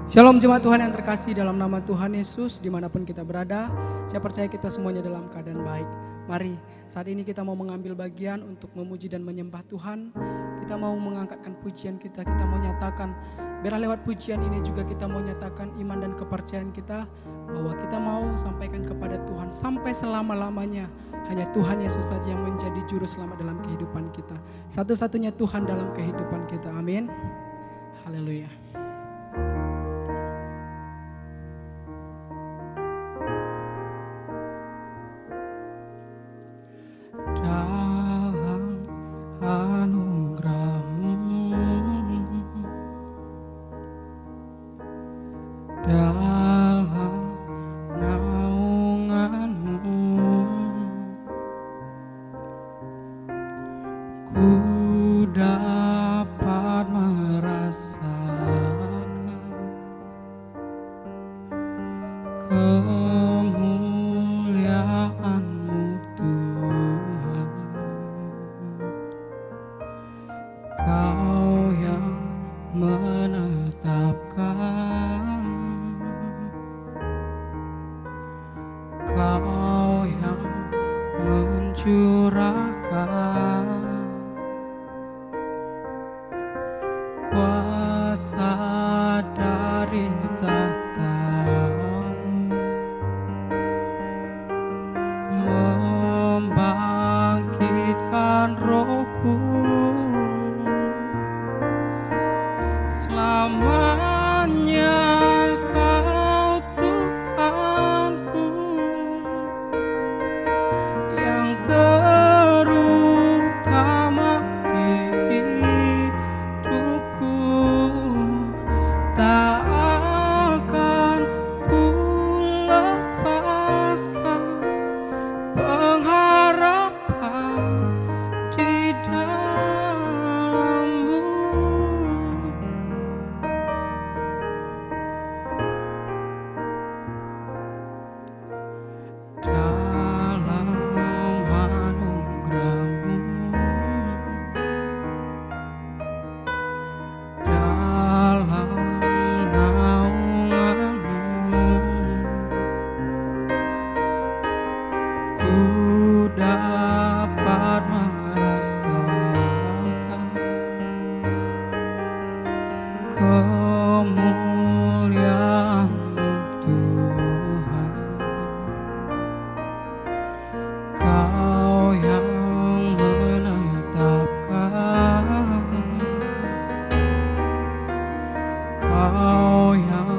Shalom jemaat Tuhan yang terkasih, dalam nama Tuhan Yesus dimanapun kita berada, saya percaya kita semuanya dalam keadaan baik. Mari saat ini kita mau mengambil bagian untuk memuji dan menyembah Tuhan. Kita mau mengangkatkan pujian kita mau nyatakan, biar lewat pujian ini juga kita mau nyatakan iman dan kepercayaan kita, bahwa kita mau sampaikan kepada Tuhan sampai selama-lamanya. Hanya Tuhan Yesus saja yang menjadi juru selamat dalam kehidupan kita. Satu-satunya Tuhan dalam kehidupan kita, amin. Haleluya. Dalam anugerah-Mu, dalam naungan-Mu, ku dapat merasakan kemuliaan-Mu Tuhan. Kau yang menetapkan, Kau yang mencurahkan kuasa dari tahta-Mu, membangkitkan rohku. Selamanya Kau Tuhanku, yang terutama di hidupku. Tak akan ku lepaskan pengharapan di dalam-Mu. Dalam anugerah-Mu, dalam naungan-Mu, ku dapat merasakan kemuliaan-Mu Tuhan. Kau yang menetapkan, Kau yang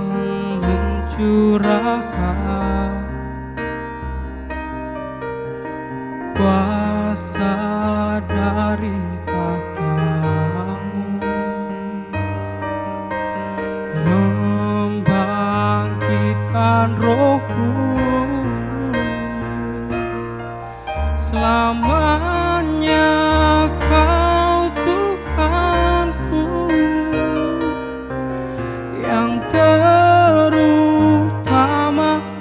mencurahkan kuasa dari tahta-Mu, membangkitkan rohku. Selamanya Kau Tuhanku, yang terutama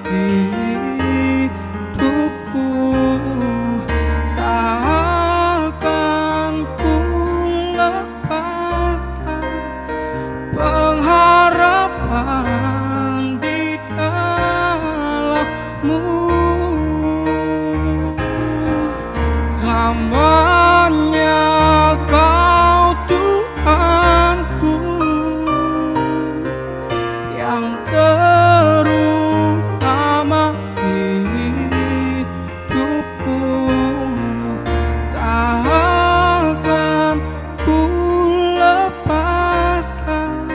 di hidupku. Tak akan ku lepaskan pengharapan di dalam-Mu. Selamanya Kau Tuhanku, yang terutama di hidupku. Tak akan ku lepaskan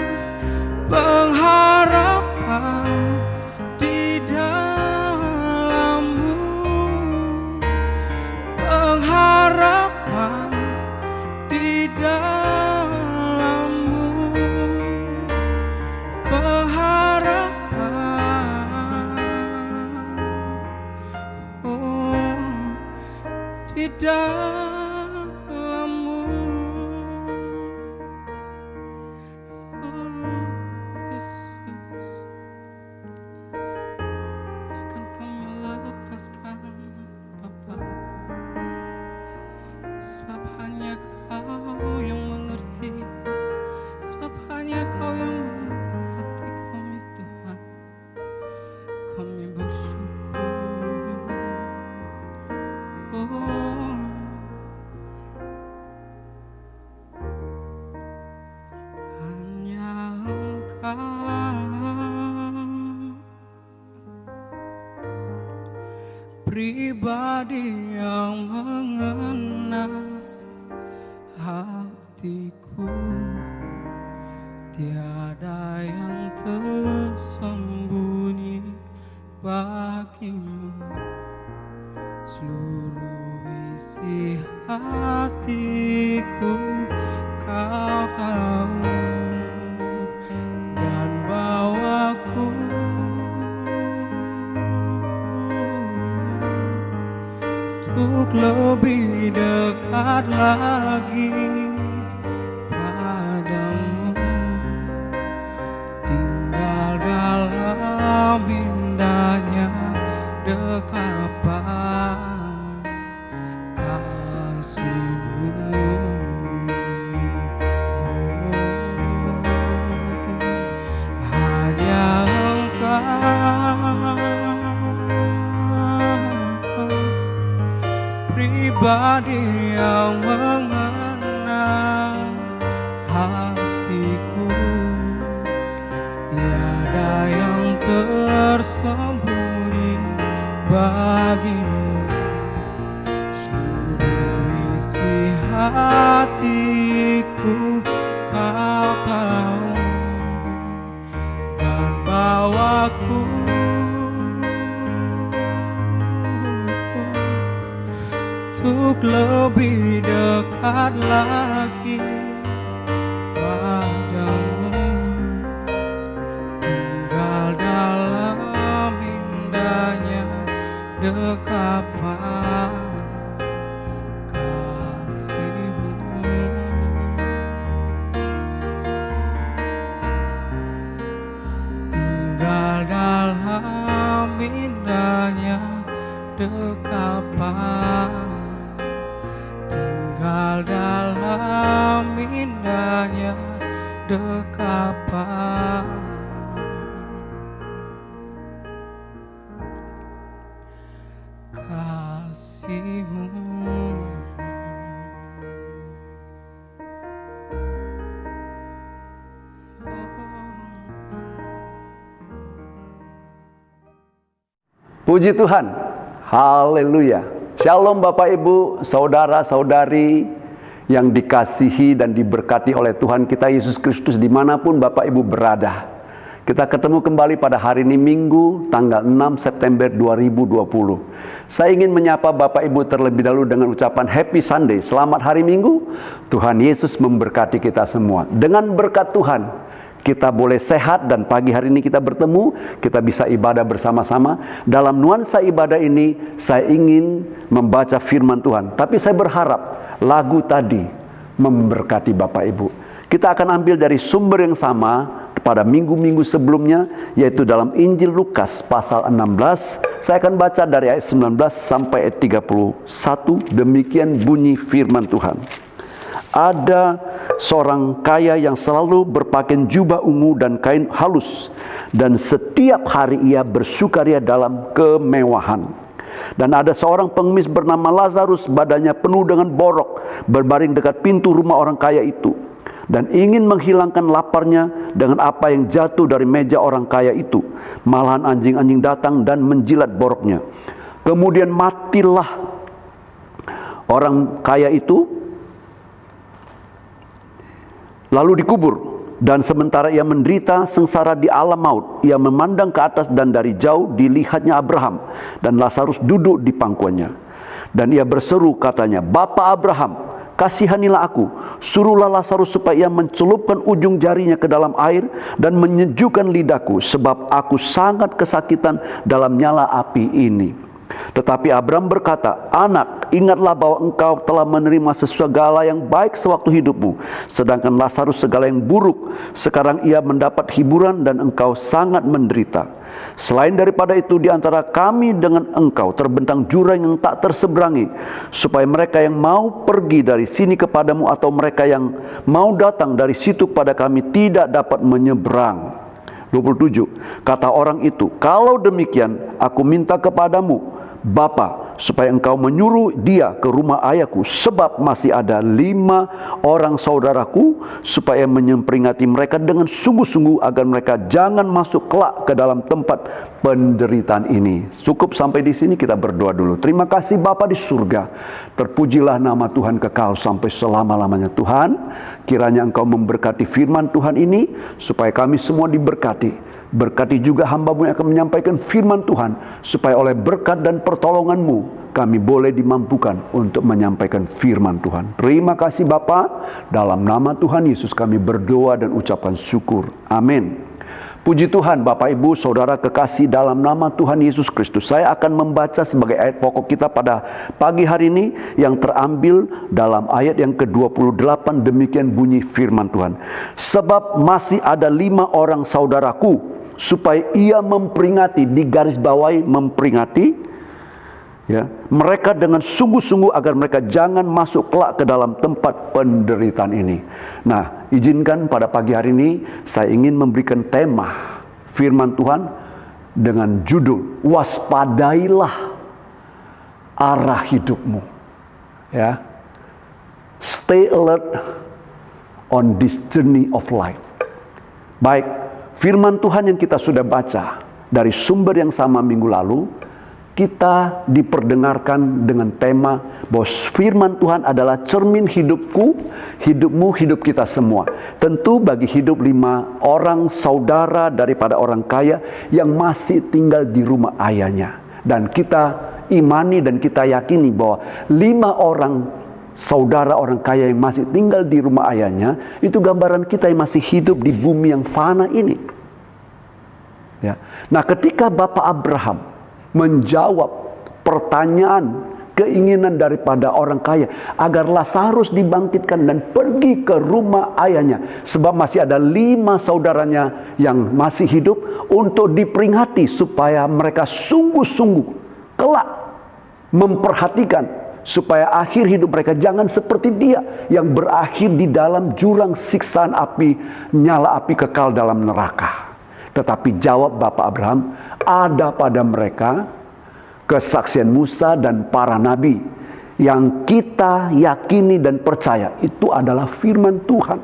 pengharapan di dalam-Mu. pribadi yang mengenal hatiku, tiada yang tersembunyi bagimu. Seluruh isi hatiku kau tahu, dan bawaku untuk lebih dekat lagi padamu, tinggal dalam indahnya dekapan kasih-Mu. Hanya Engkau pribadi yang mengenal hatiku, tiada yang tersembunyi bagimu. Seluruh isi hatiku kau tahu, dan bawaku untuk lebih dekat lagi padamu, tinggal dalam indahnya dekapan kasih-Mu. Tinggal dalam indahnya dekapan, tinggal dalam indahnya dekapan kasih-Mu. Puji Tuhan, haleluya. Shalom Bapak Ibu, saudara-saudari yang dikasihi dan diberkati oleh Tuhan kita Yesus Kristus dimanapun Bapak Ibu berada. Kita ketemu kembali pada hari ini Minggu tanggal 6 September 2020. Saya ingin menyapa Bapak Ibu terlebih dahulu dengan ucapan Happy Sunday, selamat hari Minggu. Tuhan Yesus memberkati kita semua. Dengan berkat Tuhan, kita boleh sehat dan pagi hari ini kita bertemu, kita bisa ibadah bersama-sama. Dalam nuansa ibadah ini, saya ingin membaca firman Tuhan. Tapi saya berharap lagu tadi memberkati Bapak Ibu. Kita akan ambil dari sumber yang sama pada minggu-minggu sebelumnya, yaitu dalam Injil Lukas pasal 16. Saya akan baca dari ayat 19 sampai ayat 31. Demikian bunyi firman Tuhan. Ada seorang kaya yang selalu berpakaian jubah ungu dan kain halus, dan setiap hari ia bersukaria dalam kemewahan. Dan ada seorang pengemis bernama Lazarus, badannya penuh dengan borok, berbaring dekat pintu rumah orang kaya itu, dan ingin menghilangkan laparnya dengan apa yang jatuh dari meja orang kaya itu. Malahan anjing-anjing datang dan menjilat boroknya. Kemudian matilah orang kaya itu, lalu dikubur. Dan sementara ia menderita sengsara di alam maut, ia memandang ke atas dan dari jauh dilihatnya Abraham dan Lazarus duduk di pangkuannya. Dan ia berseru katanya, "Bapa Abraham, kasihanilah aku, suruhlah Lazarus supaya ia mencelupkan ujung jarinya ke dalam air dan menyejukkan lidahku, sebab aku sangat kesakitan dalam nyala api ini." Tetapi Abraham berkata, "Anak, ingatlah bahwa engkau telah menerima segala yang baik sewaktu hidupmu, sedangkan Lazarus segala yang buruk. Sekarang ia mendapat hiburan dan engkau sangat menderita. Selain daripada itu, di antara kami dengan engkau terbentang jurang yang tak terseberangi, supaya mereka yang mau pergi dari sini kepadamu atau mereka yang mau datang dari situ kepada kami tidak dapat menyeberang." 27. Kata orang itu, "Kalau demikian, aku minta kepadamu, Bapa, supaya engkau menyuruh dia ke rumah ayahku, sebab masih ada 5 orang saudaraku, supaya memperingati mereka dengan sungguh-sungguh agar mereka jangan masuk kelak ke dalam tempat penderitaan ini. Cukup sampai di sini, kita berdoa dulu. Terima kasih Bapa di surga, terpujilah nama Tuhan kekal sampai selama-lamanya. Tuhan, kiranya engkau memberkati firman Tuhan ini, supaya kami semua diberkati. Berkati juga hamba-Mu yang akan menyampaikan firman Tuhan, supaya oleh berkat dan pertolongan-Mu kami boleh dimampukan untuk menyampaikan firman Tuhan. Terima kasih Bapa, dalam nama Tuhan Yesus kami berdoa dan ucapan syukur. Amin. Puji Tuhan Bapak Ibu Saudara kekasih dalam nama Tuhan Yesus Kristus. Saya akan membaca sebagai ayat pokok kita pada pagi hari ini, yang terambil dalam ayat yang ke-28. Demikian bunyi firman Tuhan. Sebab masih ada 5 orang saudaraku, supaya ia memperingati, di garis bawahi memperingati, ya, mereka dengan sungguh-sungguh agar mereka jangan masuk kelak ke dalam tempat penderitaan ini. Nah, izinkan pada pagi hari ini saya ingin memberikan tema firman Tuhan dengan judul waspadailah arah hidupmu. Ya. Stay alert on this journey of life. Baik, firman Tuhan yang kita sudah baca dari sumber yang sama minggu lalu, kita diperdengarkan dengan tema bahwa firman Tuhan adalah cermin hidupku, hidupmu, hidup kita semua. Tentu bagi hidup 5 orang saudara daripada orang kaya yang masih tinggal di rumah ayahnya. Dan kita imani dan kita yakini bahwa 5 orang saudara orang kaya yang masih tinggal di rumah ayahnya, itu gambaran kita yang masih hidup di bumi yang fana ini. Ya. Nah, ketika Bapak Abraham menjawab pertanyaan, keinginan daripada orang kaya agar Lazarus dibangkitkan dan pergi ke rumah ayahnya, sebab masih ada 5 saudaranya yang masih hidup, untuk diperingati supaya mereka sungguh-sungguh kelak memperhatikan, supaya akhir hidup mereka jangan seperti dia yang berakhir di dalam jurang siksaan api, nyala api kekal dalam neraka. Tetapi jawab Bapak Abraham, ada pada mereka kesaksian Musa dan para nabi yang kita yakini dan percaya itu adalah firman Tuhan.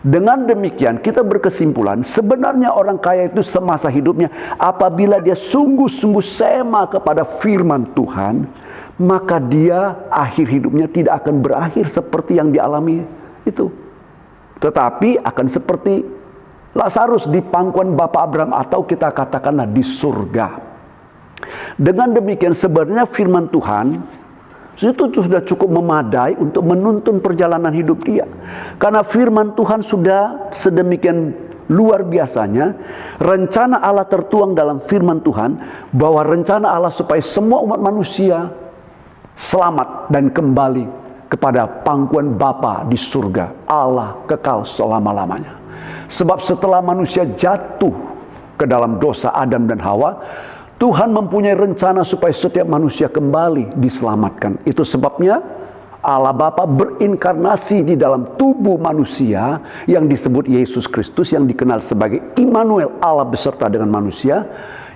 Dengan demikian kita berkesimpulan, sebenarnya orang kaya itu semasa hidupnya apabila dia sungguh-sungguh sema kepada firman Tuhan, maka dia akhir hidupnya tidak akan berakhir seperti yang dialami itu, tetapi akan seperti Lazarus di pangkuan Bapak Abraham, atau kita katakanlah di surga. Dengan demikian sebenarnya firman Tuhan itu sudah cukup memadai untuk menuntun perjalanan hidup dia. Karena firman Tuhan sudah sedemikian luar biasanya, rencana Allah tertuang dalam firman Tuhan, bahwa rencana Allah supaya semua umat manusia selamat dan kembali kepada pangkuan Bapa di surga, Allah kekal selama-lamanya. Sebab setelah manusia jatuh ke dalam dosa Adam dan Hawa, Tuhan mempunyai rencana supaya setiap manusia kembali diselamatkan. Itu sebabnya Allah Bapa berinkarnasi di dalam tubuh manusia yang disebut Yesus Kristus, yang dikenal sebagai Immanuel, Allah beserta dengan manusia,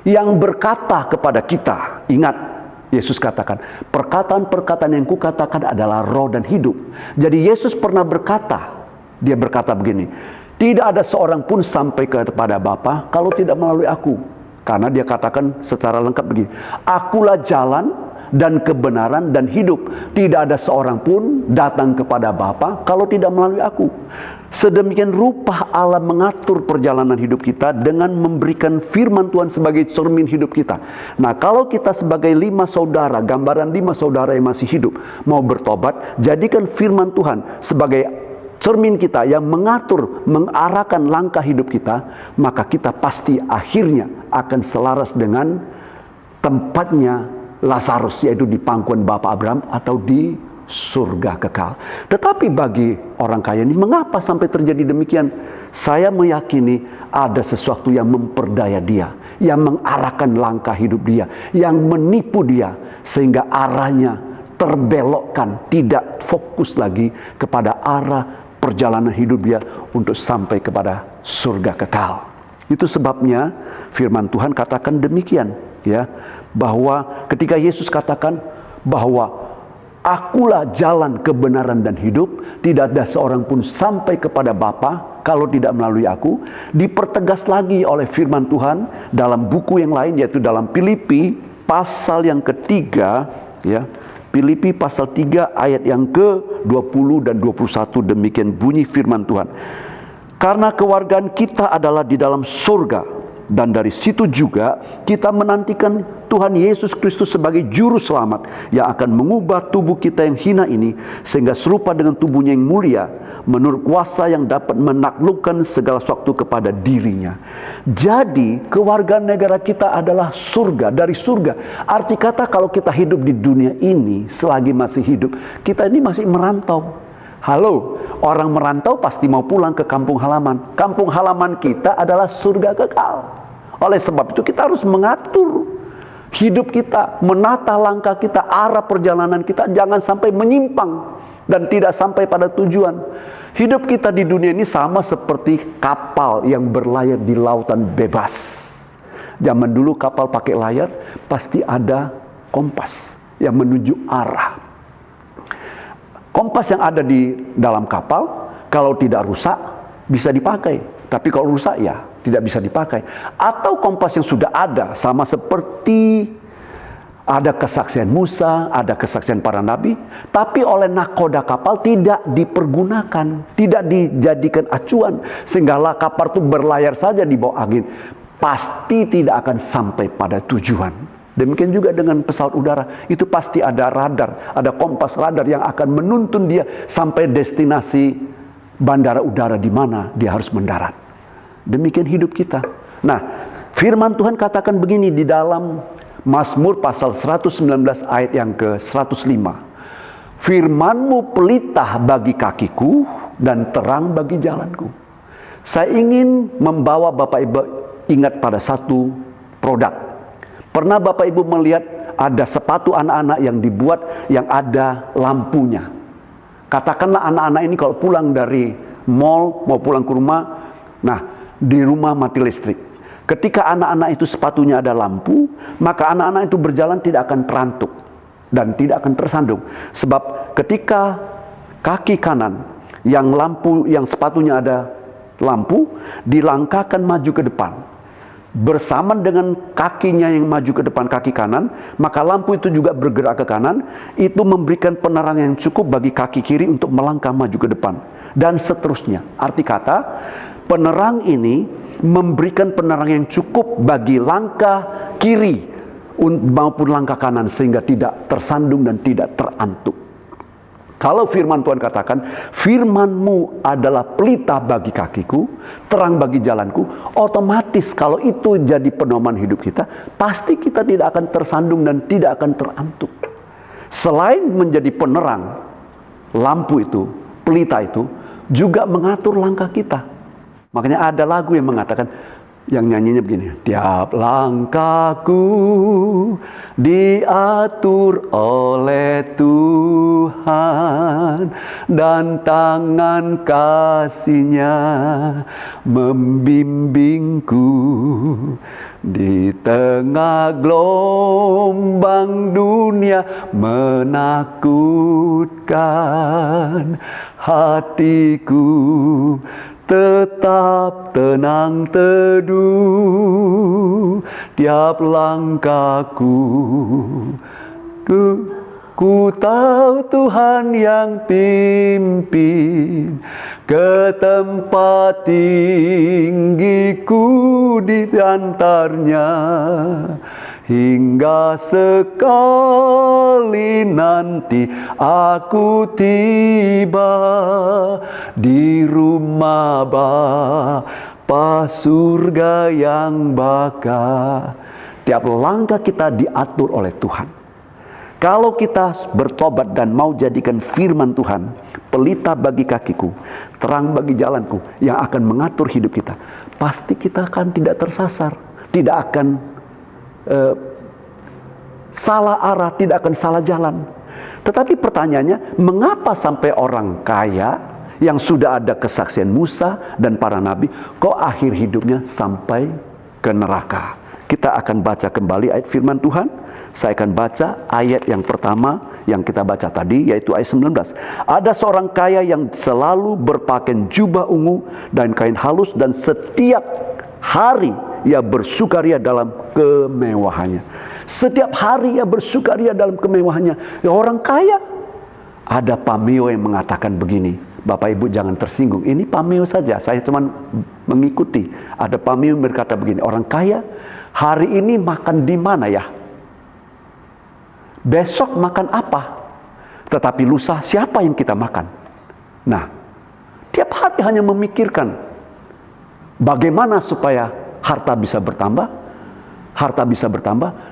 yang berkata kepada kita. Ingat, Yesus katakan, perkataan-perkataan yang kukatakan adalah roh dan hidup. Jadi Yesus pernah berkata, dia berkata begini, tidak ada seorang pun sampai kepada Bapa kalau tidak melalui aku. Karena dia katakan secara lengkap begini, akulah jalan dan kebenaran dan hidup. Tidak ada seorang pun datang kepada Bapa kalau tidak melalui aku. Sedemikian rupa Allah mengatur perjalanan hidup kita dengan memberikan firman Tuhan sebagai cermin hidup kita. Nah, kalau kita sebagai 5 saudara, gambaran 5 saudara yang masih hidup, mau bertobat, jadikan firman Tuhan sebagai cermin kita yang mengatur, mengarahkan langkah hidup kita, maka kita pasti akhirnya akan selaras dengan tempatnya Lazarus, yaitu di pangkuan Bapak Abraham atau di surga kekal. Tetapi bagi orang kaya ini, mengapa sampai terjadi demikian? Saya meyakini ada sesuatu yang memperdaya dia, yang mengarahkan langkah hidup dia, yang menipu dia, sehingga arahnya terbelokkan, tidak fokus lagi kepada arah perjalanan hidup dia untuk sampai kepada surga kekal. Itu sebabnya firman Tuhan katakan demikian, ya, bahwa ketika Yesus katakan bahwa akulah jalan, kebenaran, dan hidup. Tidak ada seorang pun sampai kepada Bapa kalau tidak melalui aku. Dipertegas lagi oleh firman Tuhan dalam buku yang lain, yaitu dalam Filipi pasal yang ketiga, ya. Filipi pasal 3 ayat yang ke-20 dan 21, demikian bunyi firman Tuhan. Karena kewargaan kita adalah di dalam surga, dan dari situ juga kita menantikan Tuhan Yesus Kristus sebagai juru selamat yang akan mengubah tubuh kita yang hina ini sehingga serupa dengan tubuhnya yang mulia, menurut kuasa yang dapat menaklukkan segala sesuatu kepada dirinya. Jadi kewargaan negara kita adalah surga, dari surga. Arti kata kalau kita hidup di dunia ini, selagi masih hidup, kita ini masih merantau. Halo, orang merantau pasti mau pulang ke kampung halaman. Kampung halaman kita adalah surga kekal. Oleh sebab itu kita harus mengatur hidup kita, menata langkah kita, arah perjalanan kita, jangan sampai menyimpang dan tidak sampai pada tujuan. Hidup kita di dunia ini sama seperti kapal yang berlayar di lautan bebas. Zaman dulu kapal pakai layar, pasti ada kompas yang menuju arah. Kompas yang ada di dalam kapal, kalau tidak rusak, bisa dipakai. Tapi kalau rusak, ya tidak bisa dipakai. Atau kompas yang sudah ada, sama seperti ada kesaksian Musa, ada kesaksian para nabi, tapi oleh nakoda kapal tidak dipergunakan, tidak dijadikan acuan, sehingga kapal itu berlayar saja di bawah angin. Pasti tidak akan sampai pada tujuan. Demikian juga dengan pesawat udara, itu pasti ada radar, ada kompas radar yang akan menuntun dia sampai destinasi bandara udara di mana dia harus mendarat. Demikian hidup kita. Nah, firman Tuhan katakan begini di dalam Mazmur pasal 119 ayat yang ke-105. Firman-Mu pelita bagi kakiku dan terang bagi jalanku. Saya ingin membawa Bapak Ibu ingat pada satu produk. Pernah Bapak Ibu melihat ada sepatu anak-anak yang dibuat yang ada lampunya. Katakanlah anak-anak ini kalau pulang dari mall, mau pulang ke rumah, nah di rumah mati listrik. Ketika anak-anak itu sepatunya ada lampu, maka anak-anak itu berjalan tidak akan terantuk dan tidak akan tersandung. Sebab ketika kaki kanan yang sepatunya ada lampu, dilangkahkan maju ke depan. Bersamaan dengan kakinya yang maju ke depan, kaki kanan, maka lampu itu juga bergerak ke kanan. Itu memberikan penerangan yang cukup bagi kaki kiri untuk melangkah maju ke depan, dan seterusnya. Arti kata, penerang ini memberikan penerangan yang cukup bagi langkah kiri maupun langkah kanan, sehingga tidak tersandung dan tidak terantuk. Kalau firman Tuhan katakan, firman-Mu adalah pelita bagi kakiku, terang bagi jalanku, otomatis kalau itu jadi pedoman hidup kita, pasti kita tidak akan tersandung dan tidak akan terantuk. Selain menjadi penerang, lampu itu, pelita itu, juga mengatur langkah kita. Makanya ada lagu yang mengatakan, yang nyanyinya begini, tiap langkahku diatur oleh Tuhan, dan tangan kasih-Nya membimbingku. Di tengah gelombang dunia menakutkan, hatiku tetap tenang teduh. Tiap langkahku, ku tahu Tuhan yang pimpin ke tempat tinggiku di antaranya, hingga sekali nanti aku tiba di rumah Bapa surga yang baka. Tiap langkah kita diatur oleh Tuhan. Kalau kita bertobat dan mau jadikan firman Tuhan pelita bagi kakiku, terang bagi jalanku, yang akan mengatur hidup kita, pasti kita akan tidak tersasar, tidak akan salah arah, tidak akan salah jalan. Tetapi pertanyaannya, mengapa sampai orang kaya yang sudah ada kesaksian Musa dan para nabi, kok akhir hidupnya sampai ke neraka. Kita akan baca kembali ayat firman Tuhan. Saya akan baca ayat yang pertama yang kita baca tadi, yaitu ayat 19. Ada seorang kaya yang selalu berpakaian jubah ungu dan kain halus, dan setiap hari ia bersukaria dalam kemewahannya. Setiap hari ia bersukaria dalam kemewahannya. Ya, orang kaya. Ada pameo yang mengatakan begini, Bapak Ibu jangan tersinggung, ini pameo saja, saya cuma mengikuti. Ada pameo yang berkata begini, orang kaya hari ini makan di mana ya? Besok makan apa? Tetapi lusa siapa yang kita makan? Nah, tiap hari hanya memikirkan bagaimana supaya harta bisa bertambah,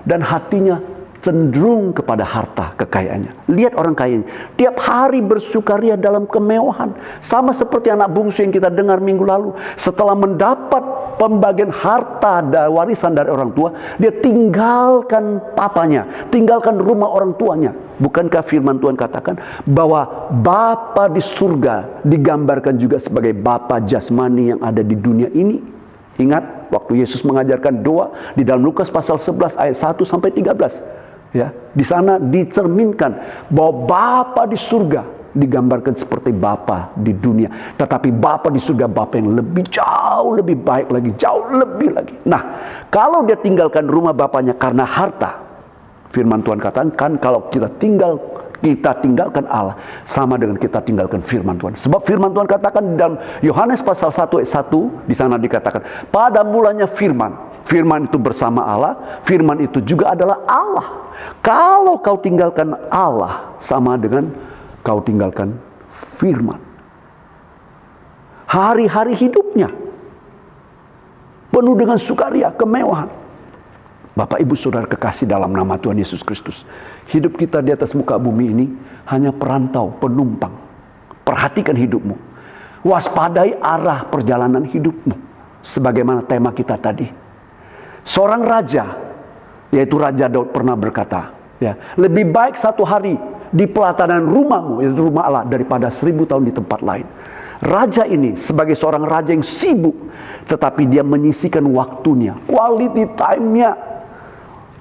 dan hatinya cenderung kepada harta kekayaannya. Lihat orang kaya ini, tiap hari bersukaria dalam kemewahan. Sama seperti anak bungsu yang kita dengar minggu lalu. Setelah mendapat pembagian harta dan warisan dari orang tua, dia tinggalkan papanya, tinggalkan rumah orang tuanya. Bukankah firman Tuhan katakan bahwa Bapa di surga digambarkan juga sebagai Bapa jasmani yang ada di dunia ini? Ingat waktu Yesus mengajarkan doa di dalam Lukas pasal 11 ayat 1 sampai 13. Ya, di sana dicerminkan bahwa Bapa di surga digambarkan seperti Bapa di dunia, tetapi Bapa di surga Bapa yang jauh lebih baik lagi, jauh lebih lagi. Nah, kalau dia tinggalkan rumah bapaknya karena harta, firman Tuhan katakan kalau kita tinggalkan Allah sama dengan kita tinggalkan firman Tuhan. Sebab firman Tuhan katakan di dalam Yohanes pasal 1 ayat 1, di sana dikatakan pada mulanya firman. Firman itu bersama Allah, firman itu juga adalah Allah. Kalau kau tinggalkan Allah sama dengan kau tinggalkan firman. Hari-hari hidupnya penuh dengan sukaria, kemewahan. Bapak Ibu Saudara kekasih dalam nama Tuhan Yesus Kristus, hidup kita di atas muka bumi ini hanya perantau, penumpang. Perhatikan hidupmu, waspadai arah perjalanan hidupmu. Sebagaimana tema kita tadi, seorang raja, yaitu Raja Daud pernah berkata, ya, lebih baik satu hari di pelatanan rumahmu, yaitu rumah Allah, daripada 1000 tahun di tempat lain. Raja ini sebagai seorang raja yang sibuk, tetapi dia menyisihkan waktunya, quality time-nya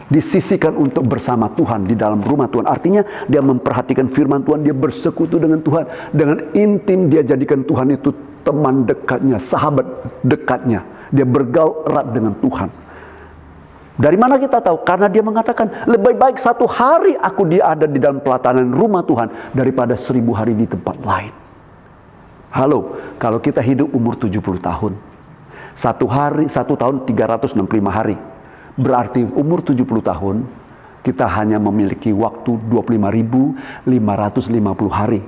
disisihkan untuk bersama Tuhan di dalam rumah Tuhan. Artinya dia memperhatikan firman Tuhan, dia bersekutu dengan Tuhan, dengan intim dia jadikan Tuhan itu teman dekatnya, sahabat dekatnya. Dia bergaul erat dengan Tuhan. Dari mana kita tahu? Karena dia mengatakan lebih baik satu hari dia ada di dalam pelatanan rumah Tuhan daripada 1000 hari di tempat lain. Halo, kalau kita hidup umur 70 tahun, satu tahun 365 hari, berarti umur 70 tahun kita hanya memiliki waktu 25.550 hari.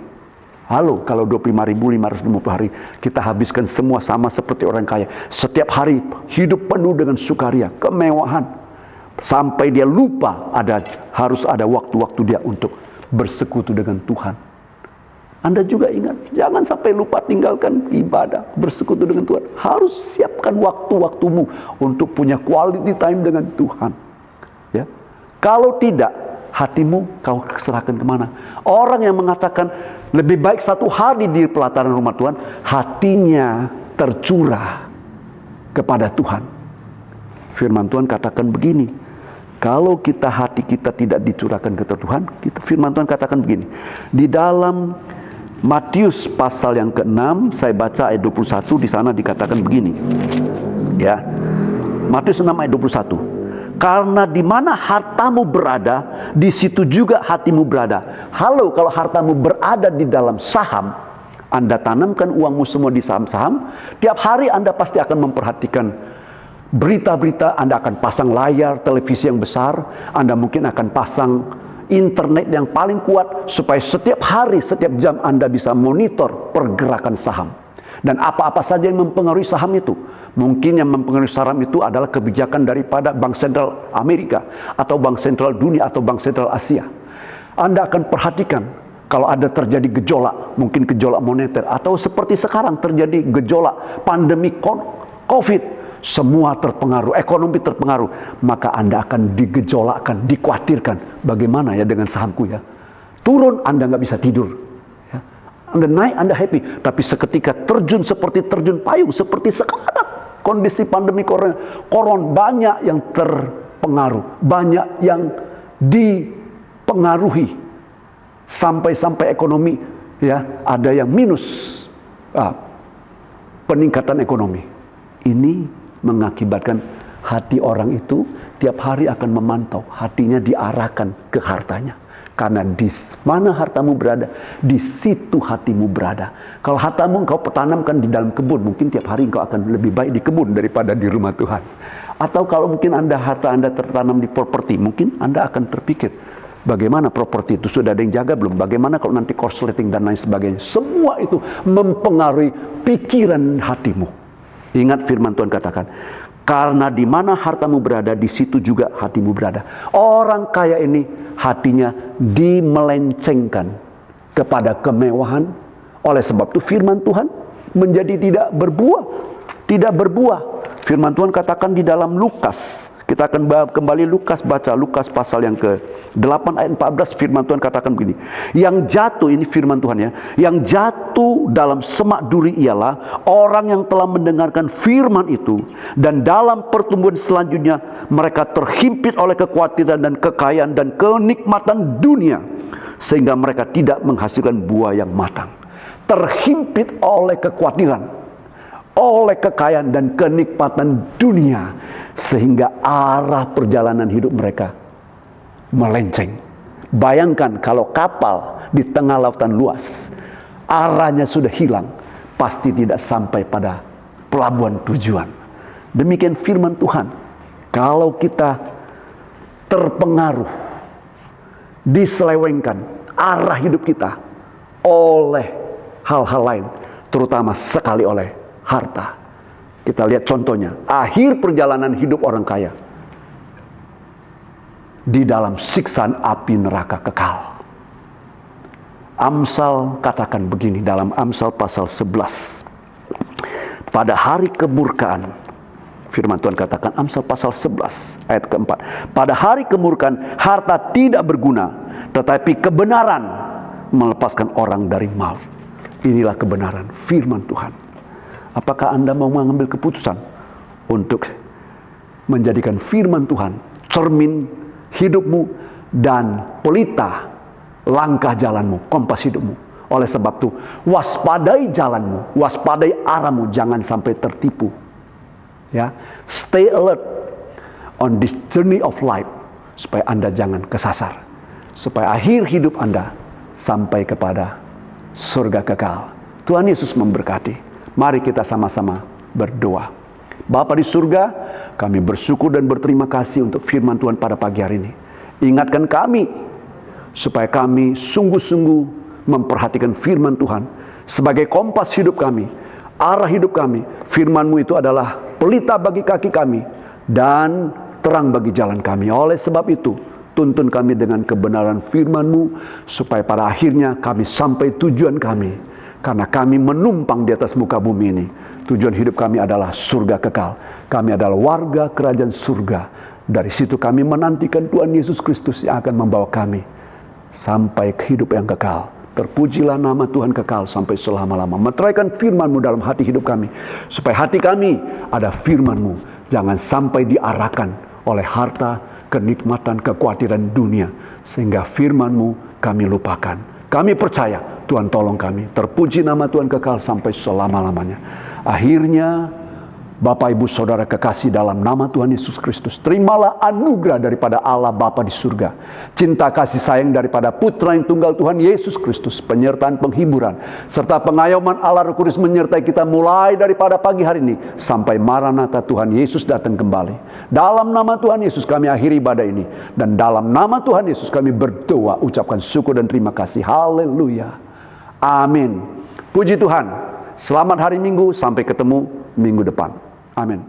Halo, kalau 25.550 hari kita habiskan semua sama seperti orang kaya. Setiap hari hidup penuh dengan sukaria, kemewahan. Sampai dia lupa harus ada waktu-waktu dia untuk bersekutu dengan Tuhan. Anda juga ingat, jangan sampai lupa tinggalkan ibadah, bersekutu dengan Tuhan. Harus siapkan waktu-waktumu untuk punya quality time dengan Tuhan. Ya, kalau tidak, hatimu kau serahkan kemana? Orang yang mengatakan lebih baik satu hari di pelataran rumah Tuhan, hatinya tercurah kepada Tuhan. Firman Tuhan katakan begini, kalau hati kita tidak dicurahkan ke Tuhan, firman Tuhan katakan begini. Di dalam Matius pasal yang ke-6, saya baca ayat 21, di sana dikatakan begini. Ya. Matius 6 ayat 21. Karena di mana hartamu berada, di situ juga hatimu berada. Halo, kalau hartamu berada di dalam saham, Anda tanamkan uangmu semua di saham-saham, tiap hari Anda pasti akan memperhatikan berita-berita, Anda akan pasang layar televisi yang besar, Anda mungkin akan pasang internet yang paling kuat, supaya setiap hari, setiap jam Anda bisa monitor pergerakan saham. Dan apa-apa saja yang mempengaruhi saham itu. Mungkin yang mempengaruhi saham itu adalah kebijakan daripada Bank Sentral Amerika, atau Bank Sentral Dunia, atau Bank Sentral Asia. Anda akan perhatikan kalau ada terjadi gejolak, mungkin gejolak moneter, atau seperti sekarang terjadi gejolak pandemi COVID, semua terpengaruh, ekonomi terpengaruh, maka Anda akan digejolakkan, dikhawatirkan, bagaimana ya dengan sahamku ya? Turun, Anda nggak bisa tidur. Anda naik, Anda happy, tapi seketika terjun seperti terjun payung, seperti sekarang, kondisi pandemi corona banyak yang terpengaruh, banyak yang dipengaruhi sampai ekonomi ya ada yang minus peningkatan ekonomi. Ini mengakibatkan hati orang itu tiap hari akan memantau, hatinya diarahkan ke hartanya. Karena di mana hartamu berada, di situ hatimu berada. Kalau hartamu engkau tanamkan di dalam kebun, mungkin tiap hari engkau akan lebih baik di kebun daripada di rumah Tuhan. Atau kalau mungkin harta Anda tertanam di properti, mungkin Anda akan terpikir, bagaimana properti itu sudah ada yang jaga belum? Bagaimana kalau nanti korsleting dan lain sebagainya? Semua itu mempengaruhi pikiran hatimu. Ingat firman Tuhan katakan, karena di mana hartamu berada, di situ juga hatimu berada. Orang kaya ini hatinya dimelencengkan kepada kemewahan. Oleh sebab itu firman Tuhan menjadi tidak berbuah. Tidak berbuah. Firman Tuhan katakan di dalam Lukas. Kita akan kembali baca Lukas pasal yang ke-8 ayat 14. Firman Tuhan katakan begini. Yang jatuh, ini firman Tuhan ya. Yang jatuh dalam semak duri ialah orang yang telah mendengarkan firman itu. Dan dalam pertumbuhan selanjutnya mereka terhimpit oleh kekhawatiran dan kekayaan dan kenikmatan dunia. Sehingga mereka tidak menghasilkan buah yang matang. Terhimpit oleh kekhawatiran, oleh kekayaan dan kenikmatan dunia, sehingga arah perjalanan hidup mereka melenceng. Bayangkan kalau kapal di tengah lautan luas, arahnya sudah hilang, pasti tidak sampai pada pelabuhan tujuan. Demikian firman Tuhan. Kalau kita terpengaruh, diselewengkan arah hidup kita oleh hal-hal lain, terutama sekali oleh harta. Kita lihat contohnya, akhir perjalanan hidup orang kaya di dalam siksaan api neraka kekal. Amsal katakan begini dalam Amsal pasal 11. Pada hari kemurkaan, firman Tuhan katakan Amsal pasal 11 ayat keempat. Pada hari kemurkaan harta tidak berguna, tetapi kebenaran melepaskan orang dari maut. Inilah kebenaran firman Tuhan. Apakah Anda mau mengambil keputusan untuk menjadikan firman Tuhan cermin hidupmu dan pelita langkah jalanmu, kompas hidupmu? Oleh sebab itu, waspadai jalanmu, waspadai arahmu, jangan sampai tertipu. Ya, stay alert on this journey of life, supaya Anda jangan kesasar, supaya akhir hidup Anda sampai kepada surga kekal. Tuhan Yesus memberkati. Mari kita sama-sama berdoa. Bapa di surga, kami bersyukur dan berterima kasih untuk firman Tuhan pada pagi hari ini. Ingatkan kami, supaya kami sungguh-sungguh memperhatikan firman Tuhan sebagai kompas hidup kami, arah hidup kami. Firman-Mu itu adalah pelita bagi kaki kami dan terang bagi jalan kami. Oleh sebab itu, tuntun kami dengan kebenaran firman-Mu, supaya pada akhirnya kami sampai tujuan kami. Karena kami menumpang di atas muka bumi ini. Tujuan hidup kami adalah surga kekal. Kami adalah warga kerajaan surga. Dari situ kami menantikan Tuhan Yesus Kristus yang akan membawa kami sampai ke hidup yang kekal. Terpujilah nama Tuhan kekal sampai selama-lama. Meteraikan firman-Mu dalam hati hidup kami, supaya hati kami ada firman-Mu. Jangan sampai diarahkan oleh harta, kenikmatan, kekhawatiran dunia, sehingga firman-Mu kami lupakan. Kami percaya Tuhan tolong kami. Terpuji nama Tuhan kekal sampai selama-lamanya. Akhirnya, Bapak Ibu Saudara kekasih dalam nama Tuhan Yesus Kristus, terimalah anugerah daripada Allah Bapa di surga, cinta kasih sayang daripada Putra yang tunggal Tuhan Yesus Kristus, penyertaan penghiburan, serta pengayoman Allah Roh Kudus menyertai kita mulai daripada pagi hari ini sampai Maranatha Tuhan Yesus datang kembali. Dalam nama Tuhan Yesus kami akhiri ibadah ini, dan dalam nama Tuhan Yesus kami berdoa, ucapkan syukur dan terima kasih. Haleluya. Amin. Puji Tuhan. Selamat hari Minggu, sampai ketemu minggu depan. Amin.